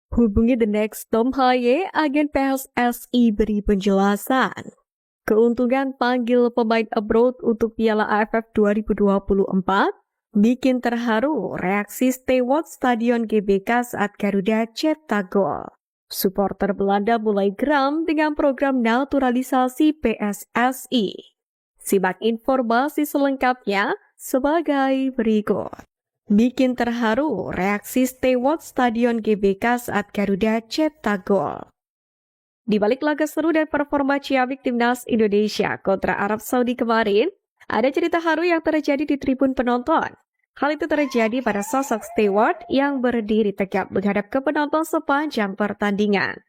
Hubungi The Next Tom Haye, agen PSSI beri penjelasan. Keuntungan panggil pemain abroad untuk Piala AFF 2024 bikin terharu reaksi steward Stadion GBK saat Garuda cetak gol. Supporter Belanda mulai geram dengan program naturalisasi PSSI. Simak informasi selengkapnya sebagai berikut. Bikin terharu reaksi steward Stadion GBK saat Garuda cetak gol. Di balik laga seru dan performa ciamik timnas Indonesia kontra Arab Saudi kemarin, ada cerita haru yang terjadi di tribun penonton. Hal itu terjadi pada sosok steward yang berdiri tegap menghadap ke penonton sepanjang pertandingan.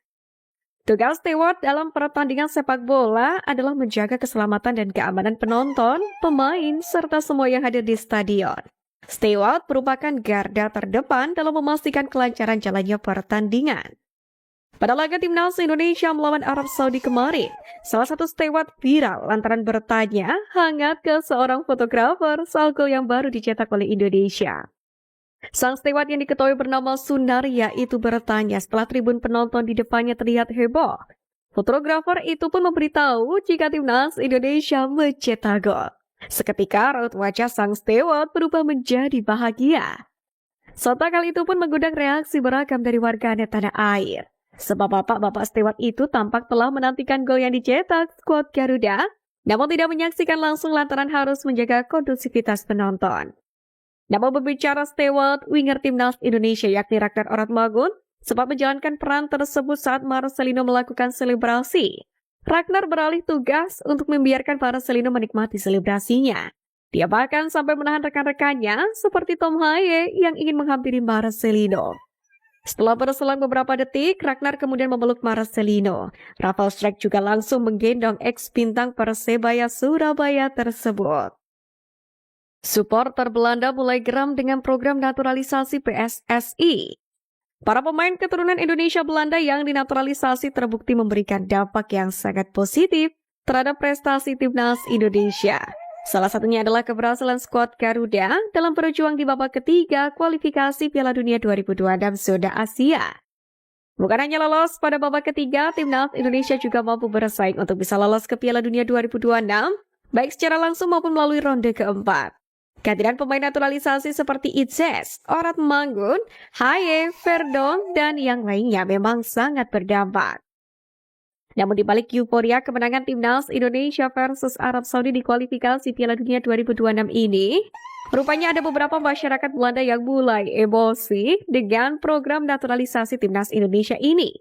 Tugas steward dalam pertandingan sepak bola adalah menjaga keselamatan dan keamanan penonton, pemain, serta semua yang hadir di stadion. Steward merupakan garda terdepan dalam memastikan kelancaran jalannya pertandingan. Pada laga timnas Indonesia melawan Arab Saudi kemarin, salah satu steward viral lantaran bertanya hangat ke seorang fotografer soal gol yang baru dicetak oleh Indonesia. Sang steward yang diketahui bernama Sunaria itu bertanya setelah tribun penonton di depannya terlihat heboh. Fotografer itu pun memberitahu jika timnas Indonesia mencetak gol. Seketika raut wajah sang steward berubah menjadi bahagia. Sontak hal itu pun mengundang reaksi beragam dari warganet tanah air. Sebab bapak-bapak steward itu tampak telah menantikan gol yang dicetak skuad Garuda, namun tidak menyaksikan langsung lantaran harus menjaga kondusivitas penonton. Namun berbicara steward, winger timnas Indonesia yakni Ragnar Oratmangun sempat menjalankan peran tersebut saat Marcelino melakukan selebrasi. Ragnar beralih tugas untuk membiarkan Marcelino menikmati selebrasinya. Dia bahkan sampai menahan rekan-rekannya seperti Tom Haye yang ingin menghampiri Marcelino. Setelah berselang beberapa detik, Ragnar kemudian memeluk Marcelino. Rafael Strijk juga langsung menggendong ex-bintang Persebaya Surabaya tersebut. Supporter Belanda mulai geram dengan program naturalisasi PSSI. Para pemain keturunan Indonesia Belanda yang dinaturalisasi terbukti memberikan dampak yang sangat positif terhadap prestasi timnas Indonesia. Salah satunya adalah keberhasilan skuad Garuda dalam berjuang di babak ketiga kualifikasi Piala Dunia 2026 zona Asia. Bukan hanya lolos pada babak ketiga, timnas Indonesia juga mampu bersaing untuk bisa lolos ke Piala Dunia 2026, baik secara langsung maupun melalui ronde keempat. Kehadiran pemain naturalisasi seperti Itzes, Oratmangun, Haye, Verdon, dan yang lainnya memang sangat berdampak. Namun di balik euforia kemenangan timnas Indonesia versus Arab Saudi di kualifikasi Piala Dunia 2026 ini, rupanya ada beberapa masyarakat Belanda yang mulai emosi dengan program naturalisasi timnas Indonesia ini.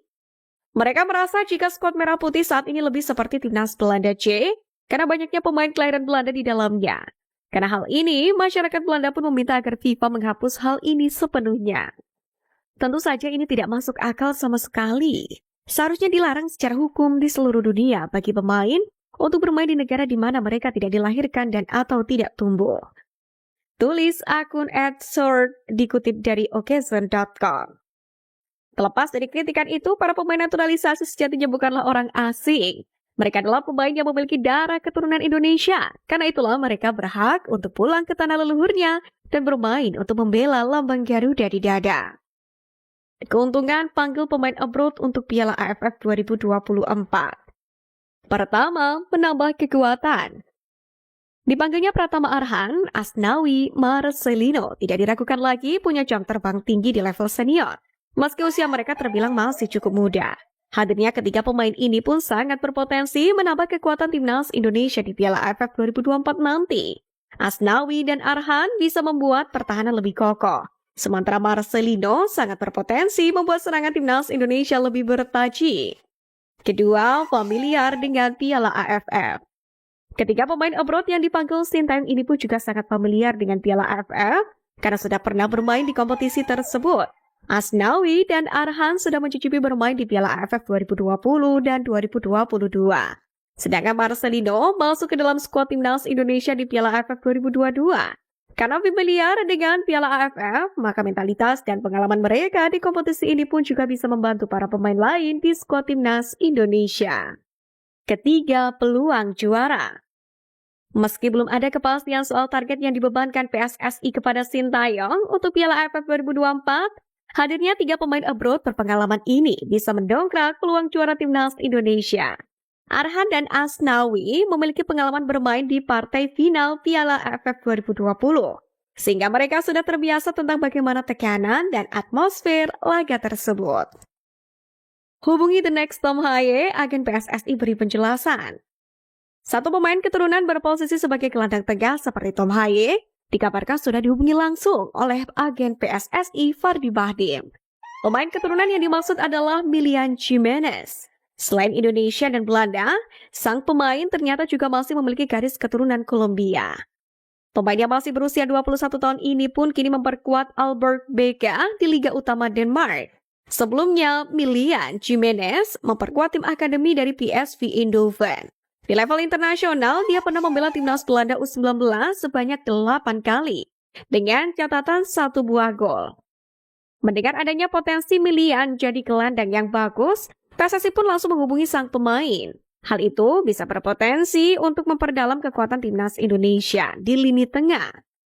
Mereka merasa jika skuad Merah Putih saat ini lebih seperti timnas Belanda C, karena banyaknya pemain kelahiran Belanda di dalamnya. Karena hal ini, masyarakat Belanda pun meminta agar FIFA menghapus hal ini sepenuhnya. Tentu saja ini tidak masuk akal sama sekali. Seharusnya dilarang secara hukum di seluruh dunia bagi pemain untuk bermain di negara di mana mereka tidak dilahirkan dan atau tidak tumbuh. Tulis akun @sword dikutip dari occasion.com. Terlepas dari kritikan itu, para pemain naturalisasi sejatinya bukanlah orang asing. Mereka adalah pemain yang memiliki darah keturunan Indonesia. Karena itulah mereka berhak untuk pulang ke tanah leluhurnya dan bermain untuk membela lambang Garuda di dada. Keuntungan panggil pemain abroad untuk Piala AFF 2024. Pertama, menambah kekuatan. Dipanggilnya Pratama Arhan, Asnawi, Marcelino tidak diragukan lagi punya jam terbang tinggi di level senior. Meski usia mereka terbilang masih cukup muda. Hadirnya ketiga pemain ini pun sangat berpotensi menambah kekuatan timnas Indonesia di Piala AFF 2024 nanti. Asnawi dan Arhan bisa membuat pertahanan lebih kokoh. Sementara Marcelino sangat berpotensi membuat serangan timnas Indonesia lebih bertaji. Kedua, familiar dengan Piala AFF. Ketiga pemain abroad yang dipanggil Sintayong ini pun juga sangat familiar dengan Piala AFF karena sudah pernah bermain di kompetisi tersebut. Asnawi dan Arhan sudah mencicipi bermain di Piala AFF 2020 dan 2022. Sedangkan Marcelino masuk ke dalam skuad timnas Indonesia di Piala AFF 2022. Karena familiar dengan Piala AFF, maka mentalitas dan pengalaman mereka di kompetisi ini pun juga bisa membantu para pemain lain di skuad timnas Indonesia. Ketiga, peluang juara. Meski belum ada kepastian soal target yang dibebankan PSSI kepada Sintayong untuk Piala AFF 2024, Hadirnya 3 pemain abroad berpengalaman ini bisa mendongkrak peluang juara timnas Indonesia. Arhan dan Asnawi memiliki pengalaman bermain di partai final Piala AFF 2020, sehingga mereka sudah terbiasa tentang bagaimana tekanan dan atmosfer laga tersebut. Hubungi The Next Tom Haye, agen PSSI beri penjelasan. Satu pemain keturunan berposisi sebagai gelandang tengah seperti Tom Haye dikabarkan sudah dihubungi langsung oleh agen PSSI Fardi Bahdim. Pemain keturunan yang dimaksud adalah Milian Jimenez. Selain Indonesia dan Belanda, sang pemain ternyata juga masih memiliki garis keturunan Kolombia. Pemain yang masih berusia 21 tahun ini pun kini memperkuat Albert Beka di Liga Utama Denmark. Sebelumnya, Milian Jimenez memperkuat tim akademi dari PSV Eindhoven. Di level internasional, dia pernah membela timnas Belanda U19 sebanyak 8 kali, dengan catatan 1 buah gol. Mendengar adanya potensi Milian jadi gelandang yang bagus, PSSI pun langsung menghubungi sang pemain. Hal itu bisa berpotensi untuk memperdalam kekuatan timnas Indonesia di lini tengah.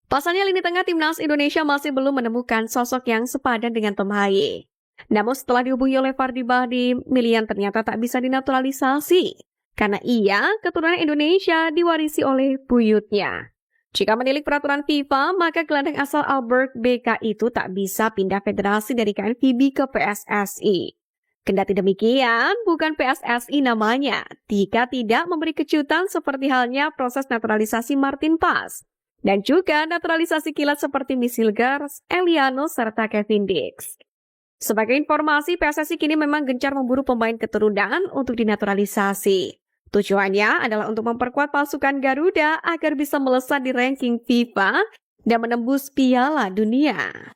Pasalnya lini tengah timnas Indonesia masih belum menemukan sosok yang sepadan dengan Tom Haye. Namun setelah dihubungi oleh Fardi Bahdim, Milian ternyata tak bisa dinaturalisasi. Karena ia keturunan Indonesia diwarisi oleh buyutnya. Jika menilik peraturan FIFA, maka gelandang asal Albert Beka itu tak bisa pindah federasi dari KNVB ke PSSI. Kendati demikian, bukan PSSI namanya, jika tidak memberi kejutan seperti halnya proses naturalisasi Martin Paes, dan juga naturalisasi kilat seperti Misilgers, Eliano, serta Kevin Dix. Sebagai informasi, PSSI kini memang gencar memburu pemain keturunan untuk dinaturalisasi. Tujuannya adalah untuk memperkuat pasukan Garuda agar bisa melesat di ranking FIFA dan menembus Piala Dunia.